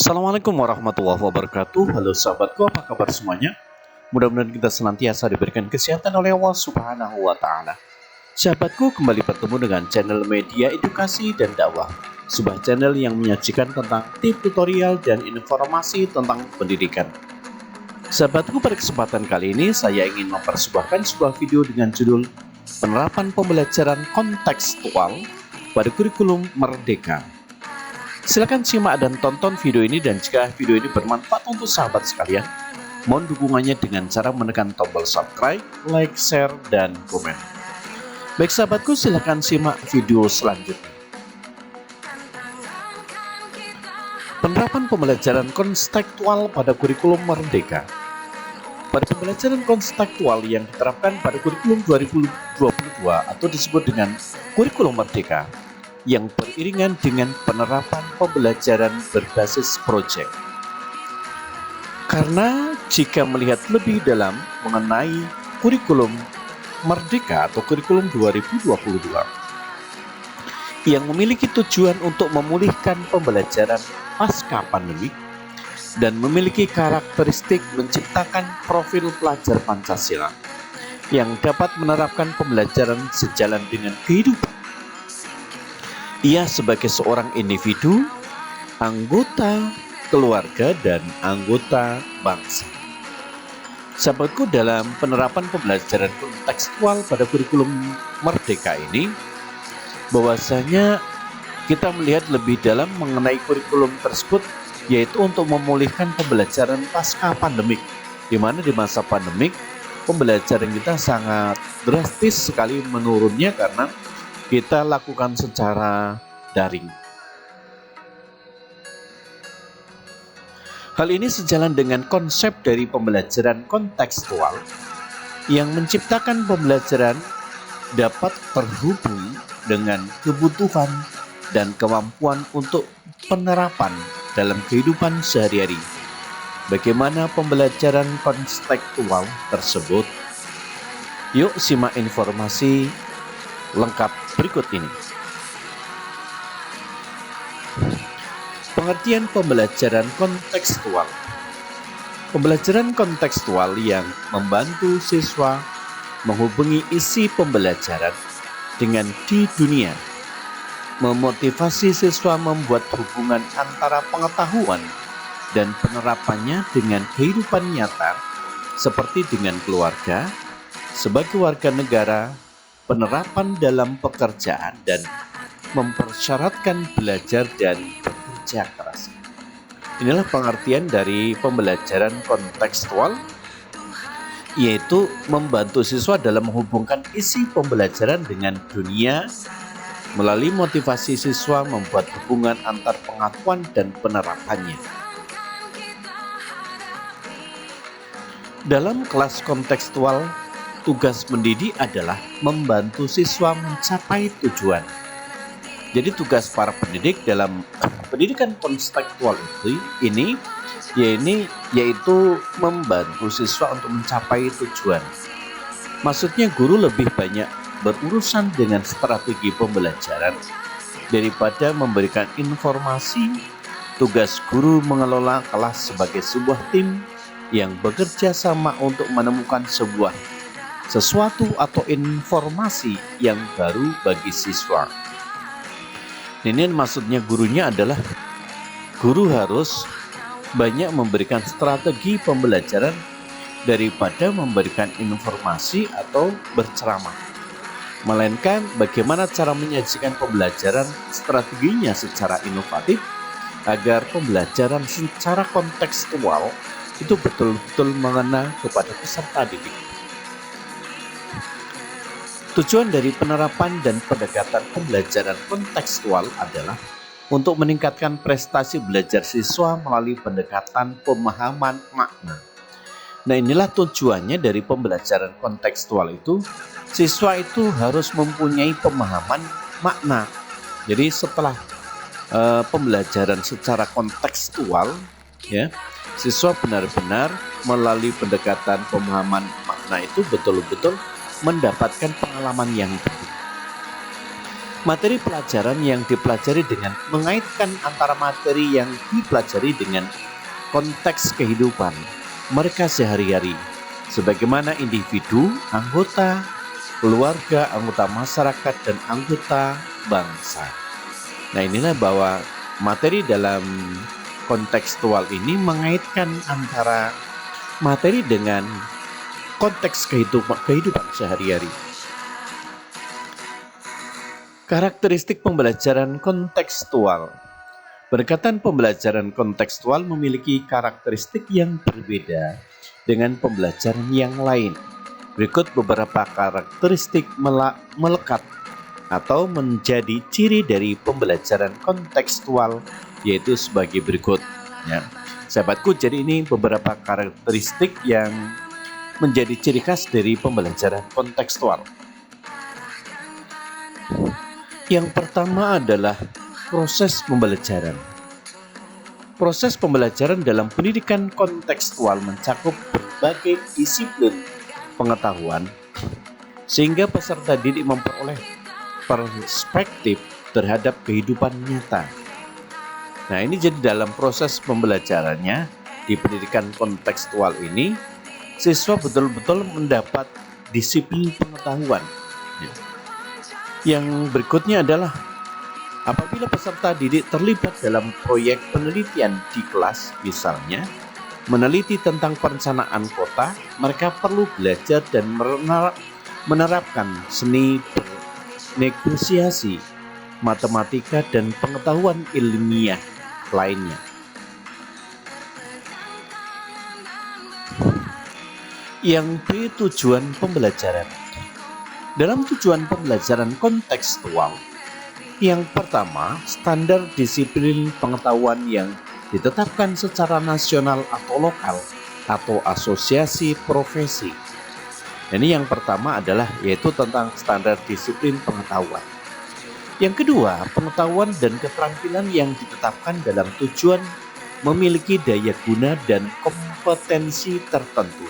Assalamualaikum warahmatullahi wabarakatuh. Halo sahabatku, apa kabar semuanya? Mudah-mudahan kita senantiasa diberikan kesehatan oleh Allah Subhanahu wa Ta'ala. Sahabatku, kembali bertemu dengan channel media edukasi dan dakwah, sebuah channel yang menyajikan tentang tips tutorial dan informasi tentang pendidikan. Sahabatku, pada kesempatan kali ini saya ingin mempersembahkan sebuah video dengan judul Penerapan Pembelajaran Kontekstual pada Kurikulum Merdeka. Silakan simak dan tonton video ini, dan jika video ini bermanfaat untuk sahabat sekalian, mohon dukungannya dengan cara menekan tombol subscribe, like, share, dan komen. Baik sahabatku, silakan simak video selanjutnya. Penerapan pembelajaran kontekstual pada kurikulum Merdeka. Pada pembelajaran kontekstual yang diterapkan pada kurikulum 2022 atau disebut dengan kurikulum Merdeka, yang beriringan dengan penerapan pembelajaran berbasis proyek. Karena jika melihat lebih dalam mengenai kurikulum Merdeka atau kurikulum 2022 yang memiliki tujuan untuk memulihkan pembelajaran pasca pandemi dan memiliki karakteristik menciptakan profil pelajar Pancasila yang dapat menerapkan pembelajaran sejalan dengan kehidupan. Ia sebagai seorang individu, anggota keluarga, dan anggota bangsa. Sahabatku, dalam penerapan pembelajaran kontekstual pada kurikulum Merdeka ini, bahwasanya kita melihat lebih dalam mengenai kurikulum tersebut, yaitu untuk memulihkan pembelajaran pasca pandemik, di mana di masa pandemik pembelajaran kita sangat drastis sekali menurunnya karena kita lakukan secara daring. Hal ini sejalan dengan konsep dari pembelajaran kontekstual yang menciptakan pembelajaran dapat terhubung dengan kebutuhan dan kemampuan untuk penerapan dalam kehidupan sehari-hari. Bagaimana pembelajaran kontekstual tersebut? Yuk simak informasi lengkap berikut ini. Pengertian pembelajaran kontekstual. Pembelajaran kontekstual yang membantu siswa menghubungi isi pembelajaran dengan di dunia, memotivasi siswa membuat hubungan antara pengetahuan dan penerapannya dengan kehidupan nyata seperti dengan keluarga, sebagai warga negara, penerapan dalam pekerjaan, dan mempersyaratkan belajar dan bekerja keras. Inilah pengertian dari pembelajaran kontekstual, yaitu membantu siswa dalam menghubungkan isi pembelajaran dengan dunia melalui motivasi siswa membuat hubungan antar pengetahuan dan penerapannya. Dalam kelas kontekstual, tugas mendidik adalah membantu siswa mencapai tujuan. Jadi tugas para pendidik dalam pendidikan kontekstual ini yaitu membantu siswa untuk mencapai tujuan. Maksudnya guru lebih banyak berurusan dengan strategi pembelajaran daripada memberikan informasi. Tugas guru mengelola kelas sebagai sebuah tim yang bekerja sama untuk menemukan sesuatu atau informasi yang baru bagi siswa. Ini maksudnya gurunya adalah guru harus banyak memberikan strategi pembelajaran daripada memberikan informasi atau berceramah, melainkan bagaimana cara menyajikan pembelajaran strateginya secara inovatif agar pembelajaran secara kontekstual itu betul-betul mengena kepada peserta didik. Tujuan dari penerapan dan pendekatan pembelajaran kontekstual adalah untuk meningkatkan prestasi belajar siswa melalui pendekatan pemahaman makna. Nah, inilah tujuannya dari pembelajaran kontekstual itu. Siswa itu harus mempunyai pemahaman makna. Jadi setelah pembelajaran secara kontekstual, ya, siswa benar-benar melalui pendekatan pemahaman makna itu betul-betul mendapatkan pengalaman yang baik. Materi pelajaran yang dipelajari dengan mengaitkan antara materi yang dipelajari dengan konteks kehidupan mereka sehari-hari, sebagaimana individu, anggota keluarga, anggota masyarakat, dan anggota bangsa. Nah, inilah bahwa materi dalam kontekstual ini mengaitkan antara materi dengan konteks kehidupan sehari-hari. Karakteristik pembelajaran kontekstual. Pendekatan pembelajaran kontekstual memiliki karakteristik yang berbeda dengan pembelajaran yang lain. Berikut beberapa karakteristik melekat atau menjadi ciri dari pembelajaran kontekstual, yaitu sebagai berikut. Ya, sahabatku, jadi ini beberapa karakteristik yang menjadi ciri khas dari pembelajaran kontekstual. Yang pertama adalah proses pembelajaran. Proses pembelajaran dalam pendidikan kontekstual mencakup berbagai disiplin pengetahuan sehingga peserta didik memperoleh perspektif terhadap kehidupan nyata. Nah, ini jadi dalam proses pembelajarannya di pendidikan kontekstual ini, siswa betul-betul mendapat disiplin pengetahuan. Yang berikutnya adalah apabila peserta didik terlibat dalam proyek penelitian di kelas, misalnya meneliti tentang perencanaan kota, mereka perlu belajar dan menerapkan seni negosiasi, matematika, dan pengetahuan ilmiah lainnya. Yang B, tujuan pembelajaran. Dalam tujuan pembelajaran kontekstual, yang pertama, standar disiplin pengetahuan yang ditetapkan secara nasional atau lokal atau asosiasi profesi. Ini yang pertama adalah yaitu tentang standar disiplin pengetahuan. Yang kedua, pengetahuan dan keterampilan yang ditetapkan dalam tujuan memiliki daya guna dan kompetensi tertentu.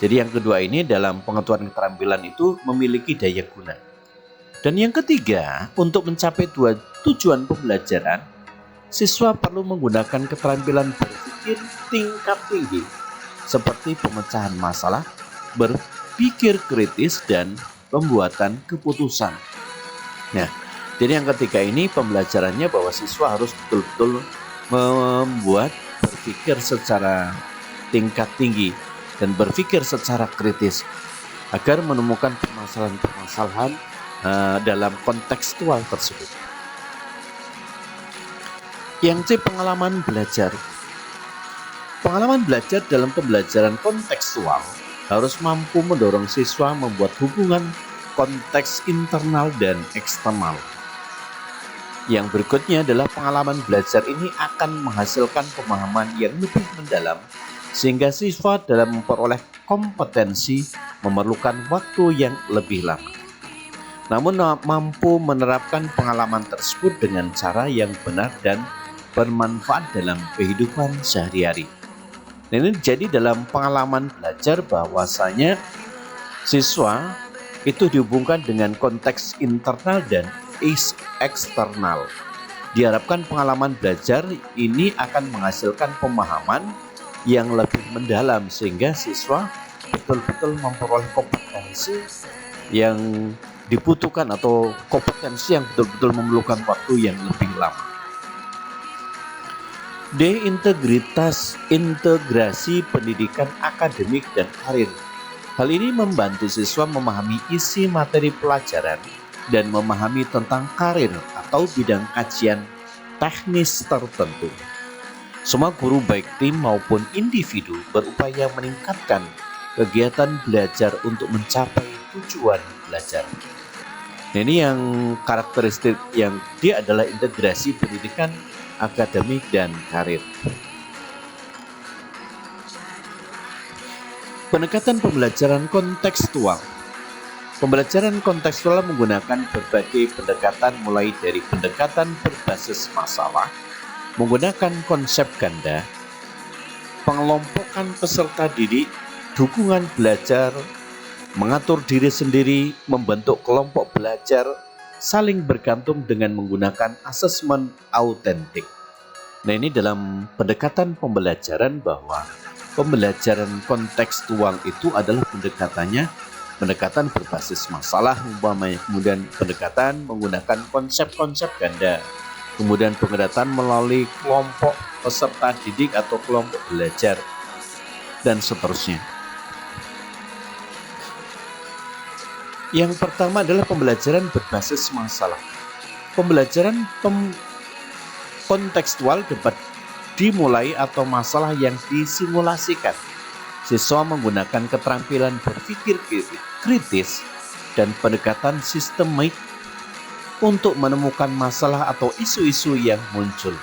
Jadi yang kedua ini dalam pengetahuan keterampilan itu memiliki daya guna. Dan yang ketiga, untuk mencapai tujuan pembelajaran, siswa perlu menggunakan keterampilan berpikir tingkat tinggi seperti pemecahan masalah, berpikir kritis, dan pembuatan keputusan. Nah, jadi yang ketiga ini pembelajarannya bahwa siswa harus betul-betul membuat berpikir secara tingkat tinggi dan berpikir secara kritis agar menemukan permasalahan-permasalahan dalam kontekstual tersebut. Yang C, pengalaman belajar. Pengalaman belajar dalam pembelajaran kontekstual harus mampu mendorong siswa membuat hubungan konteks internal dan eksternal. Yang berikutnya adalah pengalaman belajar ini akan menghasilkan pemahaman yang lebih mendalam sehingga siswa dalam memperoleh kompetensi memerlukan waktu yang lebih lama. Namun mampu menerapkan pengalaman tersebut dengan cara yang benar dan bermanfaat dalam kehidupan sehari-hari. Dan ini jadi dalam pengalaman belajar bahwasanya siswa itu dihubungkan dengan konteks internal dan eksternal. Diharapkan pengalaman belajar ini akan menghasilkan pemahaman yang lebih mendalam sehingga siswa betul-betul memperoleh kompetensi yang dibutuhkan atau kompetensi yang betul-betul memerlukan waktu yang lebih lama. D, integrasi pendidikan akademik dan karir. Hal ini membantu siswa memahami isi materi pelajaran dan memahami tentang karir atau bidang kajian teknis tertentu. Semua guru baik tim maupun individu berupaya meningkatkan kegiatan belajar untuk mencapai tujuan belajar. Nah, ini yang karakteristik yang dia adalah integrasi pendidikan akademik dan karir. Pendekatan pembelajaran kontekstual. Pembelajaran kontekstual menggunakan berbagai pendekatan mulai dari pendekatan berbasis masalah, menggunakan konsep ganda, pengelompokan peserta didik, dukungan belajar, mengatur diri sendiri, membentuk kelompok belajar, saling bergantung dengan menggunakan asesmen autentik. Nah, ini dalam pendekatan pembelajaran bahwa pembelajaran kontekstual itu adalah pendekatan berbasis masalah umpamanya, kemudian pendekatan menggunakan konsep-konsep ganda, kemudian pendekatan melalui kelompok peserta didik atau kelompok belajar, dan seterusnya. Yang pertama adalah pembelajaran berbasis masalah. Pembelajaran kontekstual dapat dimulai atau masalah yang disimulasikan. Siswa menggunakan keterampilan berpikir kritis dan pendekatan sistemik untuk menemukan masalah atau isu-isu yang muncul.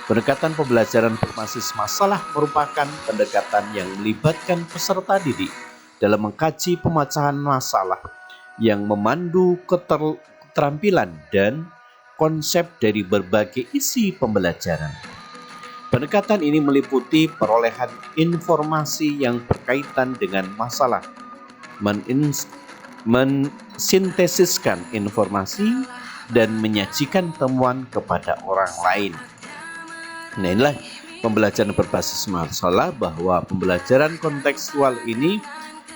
Pendekatan pembelajaran berbasis masalah merupakan pendekatan yang melibatkan peserta didik dalam mengkaji pemecahan masalah yang memandu keterampilan dan konsep dari berbagai isi pembelajaran. Pendekatan ini meliputi perolehan informasi yang berkaitan dengan masalah, mensintesiskan informasi, dan menyajikan temuan kepada orang lain. Nah, inilah pembelajaran berbasis masalah, bahwa pembelajaran kontekstual ini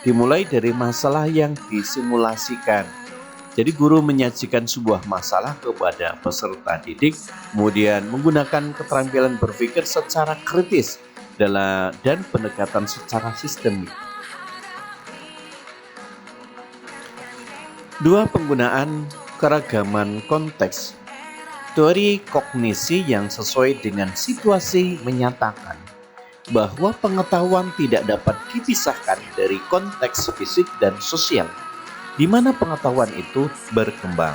dimulai dari masalah yang disimulasikan. Jadi guru menyajikan sebuah masalah kepada peserta didik, kemudian menggunakan keterampilan berpikir secara kritis dan pendekatan secara sistemik. 2. Penggunaan keragaman konteks. Teori kognisi yang sesuai dengan situasi menyatakan bahwa pengetahuan tidak dapat dipisahkan dari konteks fisik dan sosial, di mana pengetahuan itu berkembang.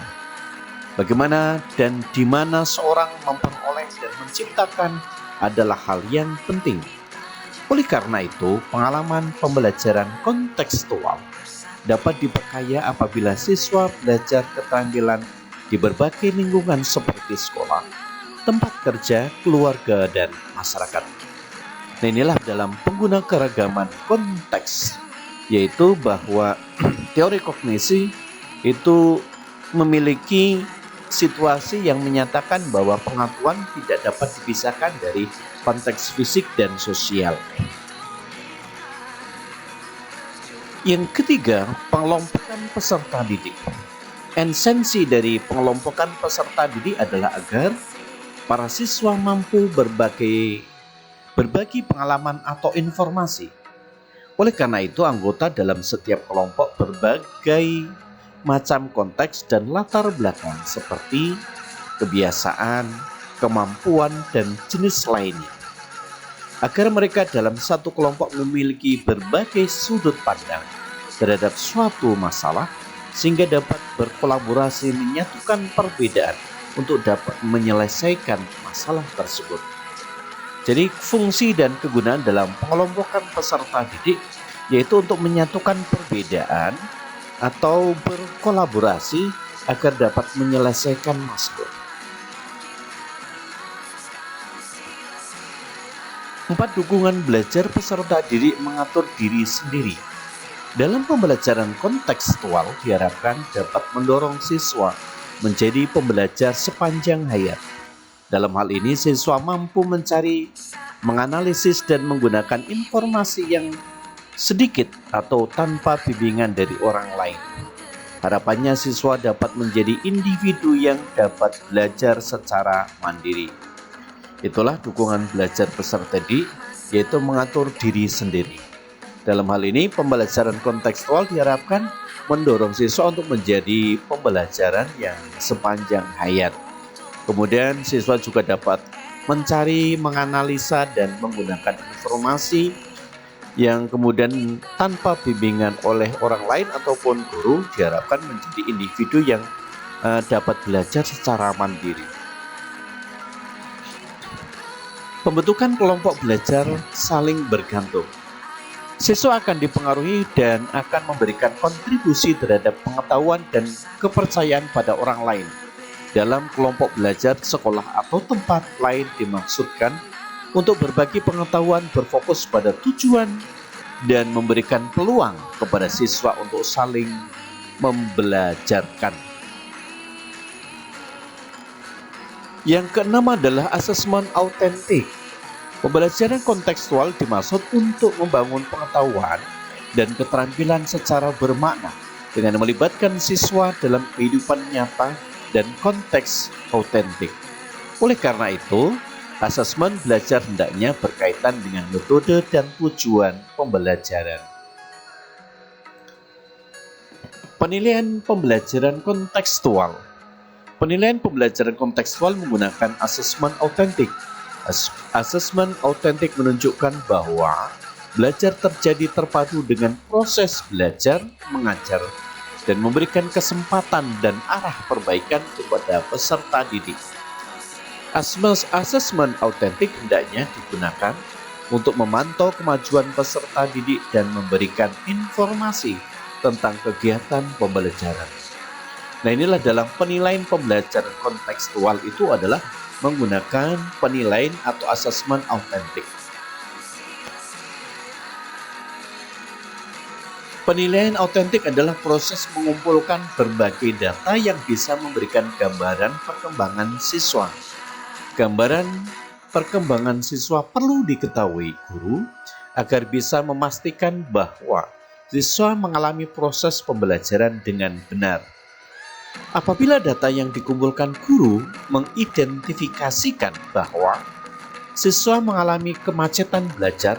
Bagaimana dan di mana seorang memperoleh dan menciptakan adalah hal yang penting. Oleh karena itu, pengalaman pembelajaran kontekstual dapat diperkaya apabila siswa belajar keterampilan di berbagai lingkungan seperti sekolah, tempat kerja, keluarga, dan masyarakat. Nah, inilah dalam pengguna keragaman konteks, yaitu bahwa teori kognisi itu memiliki situasi yang menyatakan bahwa pengetahuan tidak dapat dipisahkan dari konteks fisik dan sosial. Yang ketiga, pengelompokan peserta didik. Esensi dari pengelompokan peserta didik adalah agar para siswa mampu berbagi pengalaman atau informasi. Oleh karena itu, anggota dalam setiap kelompok berbagai macam konteks dan latar belakang seperti kebiasaan, kemampuan, dan jenis lainnya. Agar mereka dalam satu kelompok memiliki berbagai sudut pandang terhadap suatu masalah, sehingga dapat berkolaborasi menyatukan perbedaan untuk dapat menyelesaikan masalah tersebut. Jadi fungsi dan kegunaan dalam pengelompokan peserta didik yaitu untuk menyatukan perbedaan atau berkolaborasi agar dapat menyelesaikan masalah. 4. Dukungan belajar peserta didik mengatur diri sendiri. Dalam pembelajaran kontekstual diharapkan dapat mendorong siswa menjadi pembelajar sepanjang hayat. Dalam hal ini, siswa mampu mencari, menganalisis, dan menggunakan informasi yang sedikit atau tanpa bimbingan dari orang lain. Harapannya siswa dapat menjadi individu yang dapat belajar secara mandiri. Itulah dukungan belajar peserta didik, yaitu mengatur diri sendiri. Dalam hal ini, pembelajaran kontekstual diharapkan mendorong siswa untuk menjadi pembelajaran yang sepanjang hayat. Kemudian siswa juga dapat mencari, menganalisa, dan menggunakan informasi yang kemudian tanpa bimbingan oleh orang lain ataupun guru, diharapkan menjadi individu yang dapat belajar secara mandiri. Pembentukan kelompok belajar saling bergantung. Siswa akan dipengaruhi dan akan memberikan kontribusi terhadap pengetahuan dan kepercayaan pada orang lain. Dalam kelompok belajar, sekolah atau tempat lain dimaksudkan untuk berbagi pengetahuan, berfokus pada tujuan, dan memberikan peluang kepada siswa untuk saling membelajarkan. Yang keenam adalah asesmen autentik. Pembelajaran kontekstual dimaksud untuk membangun pengetahuan dan keterampilan secara bermakna dengan melibatkan siswa dalam kehidupan nyata dan konteks autentik. Oleh karena itu, asesmen belajar hendaknya berkaitan dengan metode dan tujuan pembelajaran. Penilaian pembelajaran kontekstual. Penilaian pembelajaran kontekstual menggunakan asesmen autentik. Asesmen autentik menunjukkan bahwa belajar terjadi terpadu dengan proses belajar, mengajar, dan memberikan kesempatan dan arah perbaikan kepada peserta didik. Asesmen autentik hendaknya digunakan untuk memantau kemajuan peserta didik dan memberikan informasi tentang kegiatan pembelajaran. Nah, inilah dalam penilaian pembelajaran kontekstual itu adalah menggunakan penilaian atau asesmen autentik. Penilaian autentik adalah proses mengumpulkan berbagai data yang bisa memberikan gambaran perkembangan siswa. Gambaran perkembangan siswa perlu diketahui guru agar bisa memastikan bahwa siswa mengalami proses pembelajaran dengan benar. Apabila data yang dikumpulkan guru mengidentifikasikan bahwa siswa mengalami kemacetan belajar,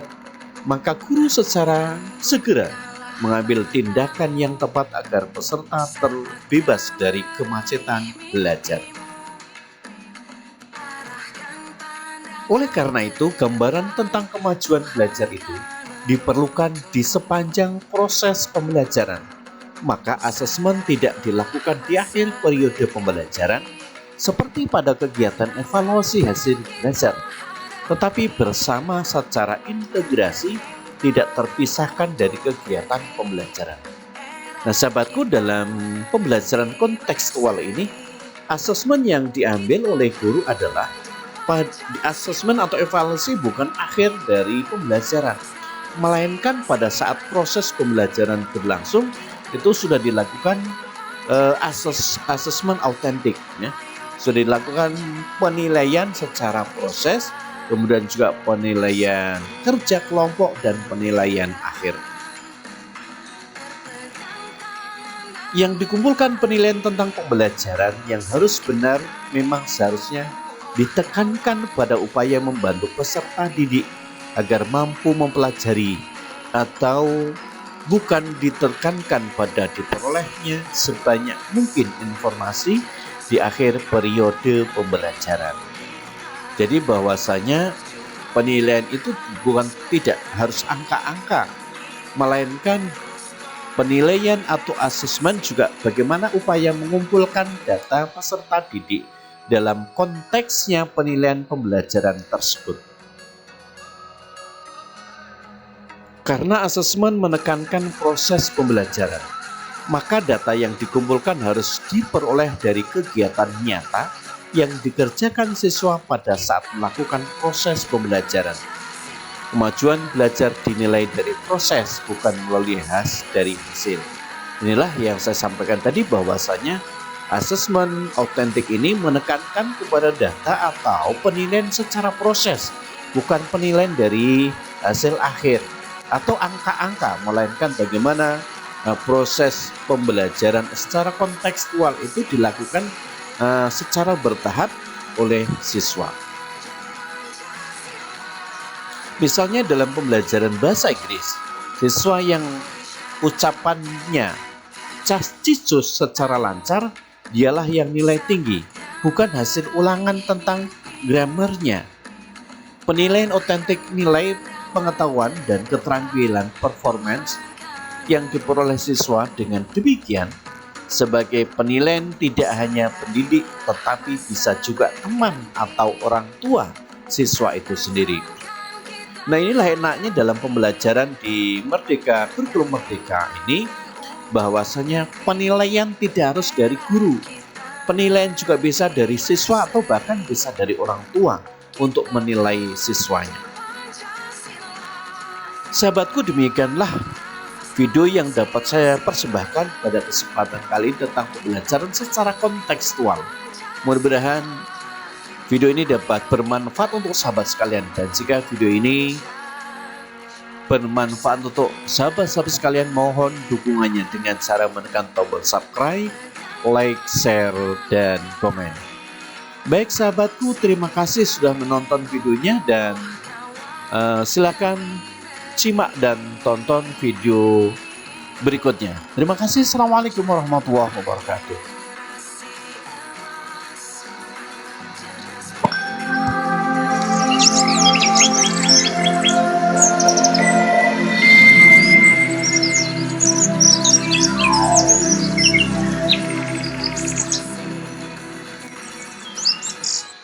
maka guru secara segera mengambil tindakan yang tepat agar peserta terbebas dari kemacetan belajar. Oleh karena itu, gambaran tentang kemajuan belajar itu diperlukan di sepanjang proses pembelajaran. Maka asesmen tidak dilakukan di akhir periode pembelajaran seperti pada kegiatan evaluasi hasil belajar, tetapi bersama secara integrasi tidak terpisahkan dari kegiatan pembelajaran. Nah, sahabatku, dalam pembelajaran kontekstual ini, asesmen yang diambil oleh guru adalah asesmen atau evaluasi bukan akhir dari pembelajaran, melainkan pada saat proses pembelajaran berlangsung itu sudah dilakukan asesmen autentik, ya. Sudah dilakukan penilaian secara proses, kemudian juga penilaian kerja kelompok dan penilaian akhir. Yang dikumpulkan penilaian tentang pembelajaran yang harus benar memang seharusnya ditekankan pada upaya membantu peserta didik agar mampu mempelajari, atau bukan ditekankan pada diperolehnya sebanyak mungkin informasi di akhir periode pembelajaran. Jadi bahwasanya penilaian itu bukan tidak harus angka-angka, melainkan penilaian atau asesmen juga bagaimana upaya mengumpulkan data peserta didik dalam konteksnya penilaian pembelajaran tersebut. Karena asesmen menekankan proses pembelajaran, maka data yang dikumpulkan harus diperoleh dari kegiatan nyata yang dikerjakan siswa pada saat melakukan proses pembelajaran. Kemajuan belajar dinilai dari proses, bukan melalui dari hasil. Inilah yang saya sampaikan tadi, bahwasanya asesmen autentik ini menekankan kepada data atau penilaian secara proses, bukan penilaian dari hasil akhir atau angka-angka, melainkan bagaimana proses pembelajaran secara kontekstual itu dilakukan secara bertahap oleh siswa. Misalnya dalam pembelajaran bahasa Inggris, siswa yang ucapannya cicus secara lancar, dialah yang nilai tinggi, bukan hasil ulangan tentang grammarnya. Penilaian otentik nilai pengetahuan dan keterampilan performance yang diperoleh siswa. Dengan demikian, sebagai penilaian tidak hanya pendidik tetapi bisa juga teman atau orang tua siswa itu sendiri. Nah, inilah enaknya dalam pembelajaran di Merdeka, kurikulum Merdeka ini, bahwasanya penilaian tidak harus dari guru. Penilaian juga bisa dari siswa atau bahkan bisa dari orang tua untuk menilai siswanya. Sahabatku, demikianlah video yang dapat saya persembahkan pada kesempatan kali ini tentang pembelajaran secara kontekstual. Mudah-mudahan video ini dapat bermanfaat untuk sahabat sekalian. Dan jika video ini bermanfaat untuk sahabat-sahabat sekalian, mohon dukungannya dengan cara menekan tombol subscribe, like, share, dan komen. Baik sahabatku, terima kasih sudah menonton videonya, dan silakan simak dan tonton video berikutnya. Terima kasih. Assalamualaikum warahmatullahi wabarakatuh.